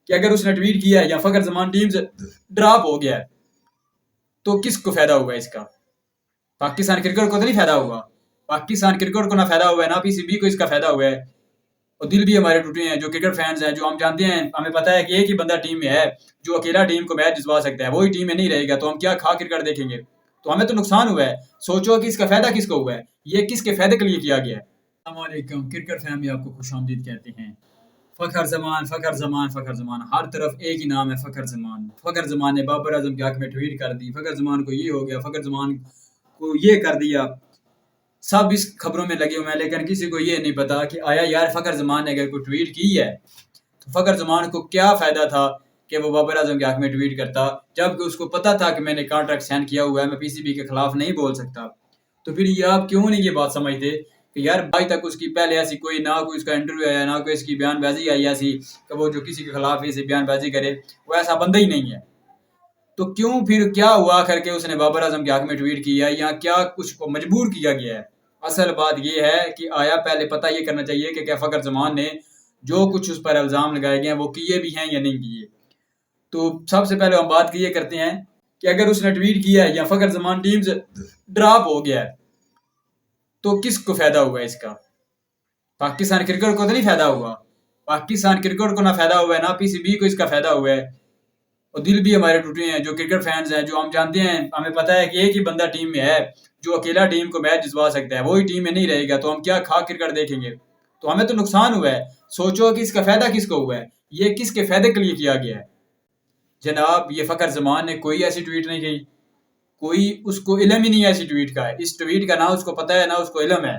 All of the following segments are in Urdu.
کہ اگر اس نے ٹویٹ کیا ہے یا فخر زمان ٹیم سے ڈراپ ہو گیا ہے تو کس کو فائدہ ہوگا اس کا؟ پاکستان کرکٹ کو تو نہیں فائدہ ہوگا. پاکستان کرکٹ کو نہ فائدہ ہوا ہے نہ پی سی بی کو اس کا فائدہ ہوا ہے. اور دل بھی ہمارے ٹوٹے ہیں جو کرکٹ فینز ہیں, جو ہم جانتے ہیں, ہمیں پتا ہے کہ ایک ہی بندہ ٹیم میں ہے جو اکیلا ٹیم کو میچ جتوا سکتا ہے, وہی ٹیم میں نہیں رہے گا تو ہم کیا کھا کرکٹ دیکھیں گے؟ تو ہمیں تو نقصان ہوا ہے. سوچو کہ اس کا فائدہ کس کو ہوا ہے, یہ کس کے فائدے کے لیے کیا گیا ہے. السلام علیکم, کرکٹ فیملی آپ کو خوش آمدید کہتے ہیں. فخر زمان فخر زمان فخر زمان, ہر طرف ایک ہی نام ہے فخر زمان. فخر زمان نے بابر اعظم کے حق میں ٹویٹ کر دی, فخر زمان کو یہ ہو گیا, فخر زمان کو یہ کر دیا. سب اس خبروں میں لگے ہوئے ہیں, لیکن کسی کو یہ نہیں پتا کہ آیا یار فخر زمان نے اگر کوئی ٹویٹ کی ہے تو فخر زمان کو کیا فائدہ تھا کہ وہ بابر اعظم کے حق میں ٹویٹ کرتا, جبکہ اس کو پتا تھا کہ میں نے کانٹریکٹ سائن کیا ہوا ہے, میں پی سی بی کے خلاف نہیں بول سکتا. تو پھر یہ آپ کیوں نہیں یہ بات سمجھتے کہ یار آج تک اس کی پہلے ایسی کوئی نہ کوئی اس کا انٹرویو آیا, نہ کوئی اس کی بیان بازی آئی ایسی کہ وہ جو کسی کے خلاف ایسی بیان بازی کرے, وہ ایسا بندہ ہی نہیں ہے. تو کیوں پھر کیا ہوا کر کے اس نے بابر اعظم کے حق میں ٹویٹ کیا, یا کیا کچھ کو مجبور کیا گیا ہے؟ اصل بات یہ ہے کہ آیا پہلے پتہ یہ کرنا چاہیے کہ کیا فخر زمان نے جو کچھ اس پر الزام لگائے گئے ہیں وہ کیے بھی ہیں یا نہیں کیے. تو سب سے پہلے ہم بات یہ کرتے ہیں کہ اگر اس نے ٹویٹ کیا ہے یا فخر زمان ٹیم سے ڈراپ ہو گیا ہے تو کس کو فائدہ ہوگا اس کا؟ پاکستان کرکٹ کو تو نہیں فائدہ ہوگا. پاکستان کرکٹ کو نہ فائدہ ہوا ہے نہ پی سی بی کو اس کا فائدہ ہوا ہے. اور دل بھی ہمارے ٹوٹے ہیں جو کرکٹ فینز ہیں, جو ہم جانتے ہیں, ہمیں پتا ہے کہ ایک ہی بندہ ٹیم میں ہے جو اکیلا ٹیم کو میچ جتوا سکتا ہے, وہی ٹیم میں نہیں رہے گا تو ہم کیا کھا کرکٹ دیکھیں گے؟ تو ہمیں تو نقصان ہوا ہے. سوچو کہ اس کا فائدہ کس کو ہوا ہے, یہ کس کے فائدے کے لیے کیا گیا ہے؟ جناب یہ فخر زمان نے کوئی ایسی ٹویٹ نہیں کی, کوئی اس کو علم ہی نہیں ہے ایسی ٹویٹ کا. اس ٹویٹ کا نہ اس کو پتا ہے نہ اس کو علم ہے.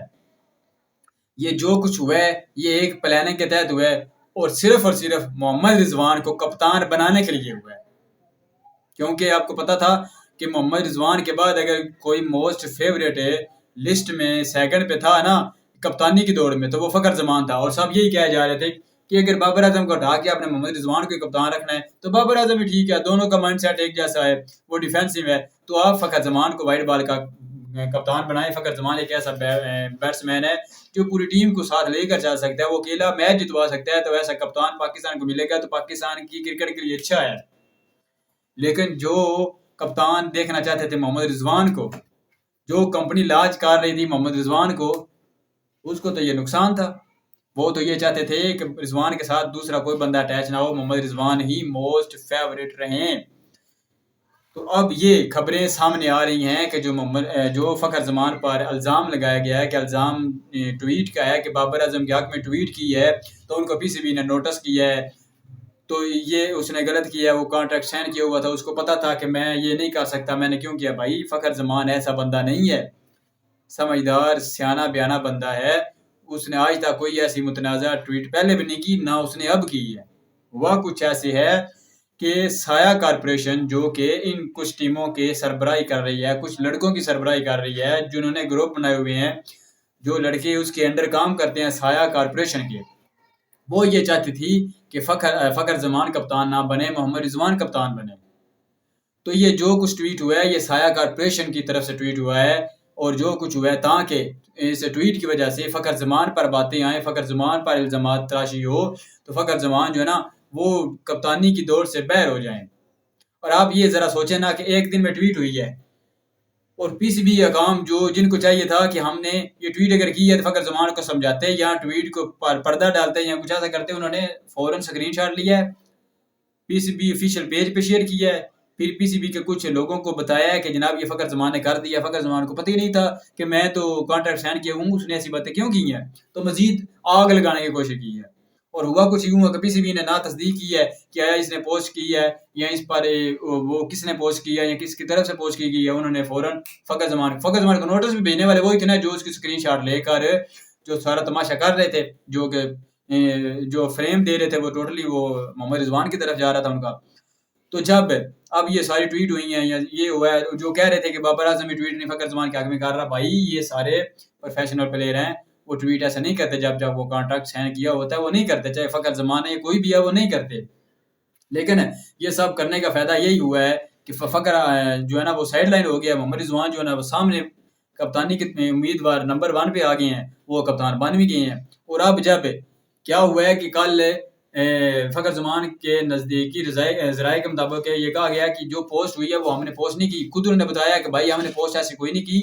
یہ جو کچھ ہوا ہے یہ ایک پلاننگ کے تحت ہوا ہے, اور صرف محمد رضوان کو کپتان بنانے کے لیے ہوا ہے. کیونکہ آپ کو پتا تھا کہ محمد رضوان کے بعد اگر کوئی موسٹ فیوریٹ لسٹ میں سیکنڈ پہ تھا نا کپتانی کی دوڑ میں, تو وہ فخر زمان تھا. اور سب یہی کہے جا رہے تھے کہ اگر بابر اعظم کو ہٹا کے آپ نے محمد رضوان کو کپتان رکھنا ہے تو بابر اعظم بھی ٹھیک ہے, دونوں کا مائنڈ سیٹ ایک جیسا ہے, وہ ڈیفینسو ہے, تو آپ فخر زمان کو وائٹ بال کا کپتان بنائیں. فخر زمان ایک ایسا بیٹس مین ہے جو پوری ٹیم کو ساتھ لے کر چل سکتا ہے, وہ اکیلا میچ جتوا سکتا ہے, تو ایسا کپتان پاکستان کو ملے گا تو پاکستان کی کرکٹ کے لیے اچھا ہے. لیکن جو کپتان دیکھنا چاہتے تھے محمد رضوان کو, جو کمپنی لاج کر رہی تھی محمد رضوان کو, اس کو تو یہ نقصان تھا. وہ تو یہ چاہتے تھے کہ رضوان کے ساتھ دوسرا کوئی بندہ اٹیچ نہ ہو, محمد رضوان ہی موسٹ فیوریٹ رہیں. تو اب یہ خبریں سامنے آ رہی ہیں کہ جو فخر زمان پر الزام لگایا گیا ہے کہ الزام ٹویٹ کا ہے کہ بابر اعظم کے حق میں ٹویٹ کی ہے, تو ان کو پی سی بی نے نوٹس کیا ہے, تو یہ اس نے غلط کیا ہے. وہ کانٹریکٹ سائن کیا ہوا تھا, اس کو پتا تھا کہ میں یہ نہیں کر سکتا, میں نے کیوں کیا؟ بھائی فخر زمان ایسا بندہ نہیں ہے, سمجھدار سیانہ بیانہ بندہ ہے. اس نے آج تک کوئی ایسی متنازع ٹویٹ پہلے بھی نہیں کی, نہ اس نے اب کی ہے. وہ کچھ ایسے ہے کہ سایہ کارپوریشن جو کہ ان کچھ ٹیموں کے سربراہی کر رہی ہے, کچھ لڑکوں کی سربراہی کر رہی ہے, جنہوں نے گروپ بنائے ہوئے ہیں, جو لڑکے اس کے انڈر کام کرتے ہیں سایہ کارپوریشن کے, وہ یہ چاہتی تھی کہ فخر زمان کپتان نہ بنے, محمد رضوان کپتان بنے. تو یہ جو کچھ ٹویٹ ہوا ہے یہ سایہ کارپوریشن کی طرف سے ٹویٹ ہوا ہے, اور جو کچھ ہوا ہے تاکہ اس ٹویٹ کی وجہ سے فخر زمان پر باتیں آئیں, فخر زمان پر الزامات تراشی ہو, تو فخر زمان جو ہے نا وہ کپتانی کی دوڑ سے باہر ہو جائیں. اور آپ یہ ذرا سوچیں نا کہ ایک دن میں ٹویٹ ہوئی ہے, اور پی سی بی حکام جن کو چاہیے تھا کہ ہم نے یہ ٹویٹ اگر کی ہے تو فخر زمان کو سمجھاتے یا ٹویٹ کو پردہ ڈالتے یا کچھ ایسا کرتے, انہوں نے فوراً اسکرین شاٹ لیا ہے, پی سی بی آفیشیل پیج پہ شیئر کیا ہے, پھر پی سی بی کے کچھ لوگوں کو بتایا ہے کہ جناب یہ فخر زمان نے کر دیا. فخر زمان کو پتہ ہی نہیں تھا کہ میں تو کانٹریکٹ سائن کیا ہوں, اس نے ایسی باتیں کیوں کی ہیں, تو مزید آگ لگانے کی کوشش کی ہے. اور ہوا کچھ یوں ہے کہ پی سی بی نے نہ تصدیق کی ہے کہ آیا اس نے پوسٹ کی ہے یا اس پر وہ کس نے پوسٹ کیا یا کس کی طرف سے پوسٹ کی گئی ہے. انہوں نے فوراً فخر زمان کو نوٹس بھی بھیجنے والے وہی تھے نا جو اس کی اسکرین شاٹ لے کر جو سارا تماشا کر رہے تھے, جو فریم دے رہے تھے وہ ٹوٹلی وہ محمد رضوان کی طرف جا رہا تھا ان کا. تو جب اب یہ ساری ٹویٹ ہوئی ہیں یا یہ ہوا ہے, جو کہہ رہے تھے کہ بابر اعظم بھی ٹویٹ نہیں فخر زمان کے حق میں کر رہا, بھائی یہ سارے پروفیشنل پلیئر ہیں, وہ ٹویٹ ایسا نہیں کرتے. جب وہ کانٹریکٹ سائن کیا ہوتا ہے وہ نہیں کرتے, چاہے فخر زمان ہے کوئی بھی ہے وہ نہیں کرتے. لیکن یہ سب کرنے کا فائدہ یہی ہوا ہے کہ فخر جو ہے نا وہ سائڈ لائن ہو گیا, محمد رضوان جو ہے نا وہ سامنے کپتانی کے امیدوار نمبر 1 پہ آ گئے ہیں, وہ کپتان بن بھی گئے ہیں. اور اب جب کیا ہوا ہے کہ کل فخر زمان کے نزدیکی ذرائع کے مطابق یہ کہا گیا کہ جو پوسٹ ہوئی ہے وہ ہم نے پوسٹ نہیں کی. خود انہوں نے بتایا کہ بھائی ہم نے پوسٹ ایسی کوئی نہیں کی,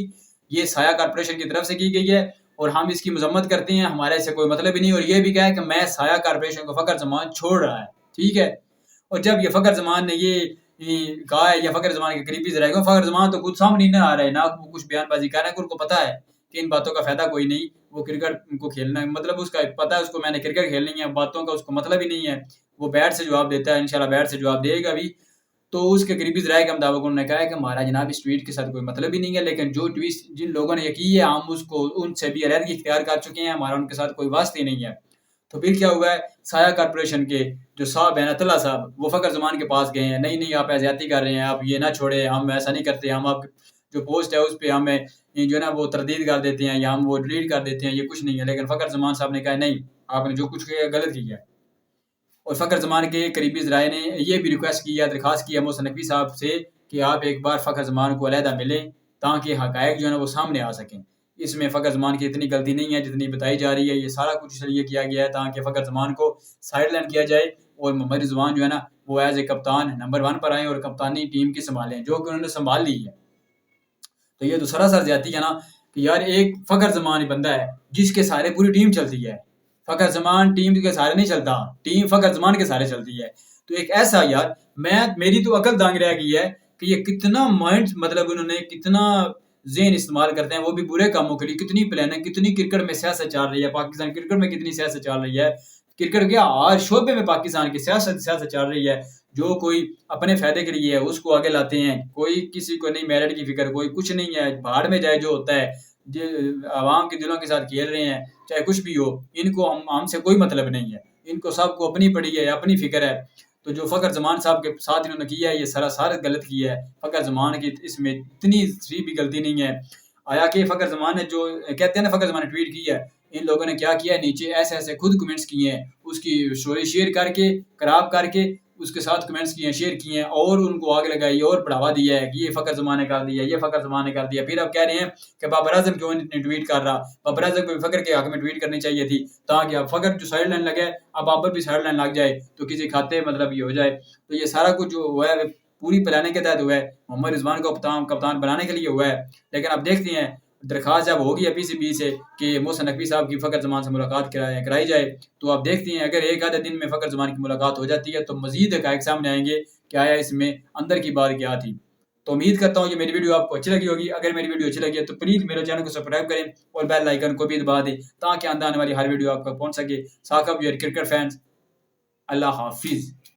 یہ سایہ کارپوریشن کی طرف سے کی گئی ہے اور ہم اس کی مذمت کرتے ہیں, ہمارا اس سے کوئی مطلب ہی نہیں. اور یہ بھی کہا ہے کہ میں سایہ کارپوریشن کو فخر زمان چھوڑ رہا ہے, ٹھیک ہے. اور جب یہ فخر زمان نے یہ کہا ہے, یا فخر زمان کے قریبی ذرائع کو, فخر زمان تو خود سامنے نہیں آ رہا ہے, نہ وہ کچھ بیان بازی کر رہا ہے, کہ ان کو پتا ہے کہ ان باتوں کا فائدہ کوئی نہیں, وہ کرکٹ کو کھیلنا مطلب اس کا پتا ہے اس کو, میں نے کرکٹ کھیلنی ہے, باتوں کا اس کو مطلب ہی نہیں ہے, وہ بیٹ سے جواب دیتا ہے, انشاءاللہ بیٹ سے جواب دے گا بھی. تو اس کے قریبی ذرائع کے مطابق انہوں نے کہا ہے کہ ہمارا جناب اس ٹویٹ کے ساتھ کوئی مطلب ہی نہیں ہے, لیکن جو ٹویٹ جن لوگوں نے یہ کی ہے ہم اس کو ان سے بھی علیحدگی اختیار کر چکے ہیں, ہمارا ان کے ساتھ کوئی واسطہ ہی نہیں ہے. تو پھر کیا ہوا ہے, سایہ کارپوریشن کے جو صاحب ہیں عطا اللہ صاحب, وہ فخر زمان کے پاس گئے ہیں, نہیں آپ زیادتی کر رہے ہیں, آپ یہ نہ چھوڑیں, ہم ایسا نہیں کرتے, ہم آپ جو پوسٹ ہے اس پہ ہمیں جو ہے نا وہ تردید کر دیتے ہیں یا ہم وہ ڈیلیٹ کر دیتے ہیں, یہ کچھ نہیں ہے. لیکن فخر زمان صاحب نے کہا نہیں, آپ نے جو کچھ کیا غلط کیا ہے. اور فخر زمان کے قریبی ذرائع نے یہ بھی ریکویسٹ کی ہے, درخواست کی ہے محسن نقوی صاحب سے کہ آپ ایک بار فخر زمان کو علیحدہ ملیں تاکہ حقائق جو ہے نا وہ سامنے آ سکیں. اس میں فخر زمان کی اتنی غلطی نہیں ہے جتنی بتائی جا رہی ہے, یہ سارا کچھ اس لیے کیا گیا ہے تاکہ فخر زمان کو سائڈ لائن کیا جائے اور محمد رضوان جو ہے نا وہ ایز اے کپتان نمبر 1 پر آئیں اور کپتانی ٹیم کی سنبھالیں, جو کہ انہوں نے سنبھال لی ہے. تو یہ تو سراسر زیادتی ہے نا کہ یار ایک فخر زمان بندہ ہے جس کے سارے پوری ٹیم چلتی ہے. فخر زمان ٹیم کے سارے نہیں چلتا, ٹیم فخر زمان کے سارے چلتی ہے. تو ایک ایسا یار, میری تو عقل دانگ رہ گئی ہے کہ یہ کتنا مائنڈ مطلب انہوں نے کتنا ذہن استعمال کرتے ہیں, وہ بھی برے کاموں کے لیے. کتنی پلاننگ, کتنی کرکٹ میں سیاست چل رہی ہے, پاکستان کرکٹ میں کتنی سیاست چل رہی ہے, کرکٹ کیا ہر شعبے میں پاکستان کی سیاست چل رہی ہے. جو کوئی اپنے فائدے کے لیے ہے اس کو آگے لاتے ہیں, کوئی کسی کو نہیں میرٹ کی فکر, کوئی کچھ نہیں ہے, باہر میں جائے جو ہوتا ہے, عوام کے دلوں کے ساتھ کھیل رہے ہیں چاہے کچھ بھی ہو, ان کو ہم سے کوئی مطلب نہیں ہے, ان کو سب کو اپنی پڑی ہے, اپنی فکر ہے. تو جو فخر زمان صاحب کے ساتھ انہوں نے کیا ہے یہ سراسر غلط کیا ہے. فخر زمان کی اس میں اتنی سی بھی غلطی نہیں ہے. آیا کہ فخر زمان نے جو کہتے ہیں نا فخر زمان نے ٹویٹ کیا ہے, ان لوگوں نے کیا کیا ہے, نیچے ایسے خود کمنٹس کیے ہیں, اس کی اسٹوری شیئر کر کے خراب کر کے اس کے ساتھ کمنٹس کیے ہیں, شیئر کیے ہیں, اور ان کو آگے لگائی اور بڑھاوا دیا ہے کہ یہ فخر زمان نے کر دیا, یہ فخر زمان نے کر دیا. پھر اب کہہ رہے ہیں کہ بابر اعظم کیوں نہیں ٹویٹ کر رہا, بابر اعظم کو فخر کے حق میں ٹویٹ کرنی چاہیے تھی تاکہ اب فخر جو سائڈ لائن لگے اب بابر بھی سائڈ لائن لگ جائے تو کسی کھاتے مطلب یہ ہو جائے. تو یہ سارا کچھ جو ہوا ہے پوری پلاننگ کے تحت ہوا ہے, محمد رضوان کو کپتان بنانے کے لیے ہوا ہے. لیکن اب دیکھتے ہیں درخواست جب ہوگی پی سی بی سے کہ محسن نقوی صاحب کی فخر زمان سے ملاقات کرائی جائے, تو آپ دیکھتے ہیں اگر ایک آدھے دن میں فخر زمان کی ملاقات ہو جاتی ہے تو مزید حقائق سامنے آئیں گے کہ آیا اس میں اندر کی بات کیا تھی. تو امید کرتا ہوں یہ میری ویڈیو آپ کو اچھی لگی ہوگی. اگر میری ویڈیو اچھی لگی ہے تو پلیز میرے چینل کو سبسکرائب کریں اور بیل آئیکن کو بھی دبا دیں تاکہ آنے والی ہر ویڈیو آپ کو پہنچ سکے. ثاقب یور کرکٹ فینس, اللہ حافظ.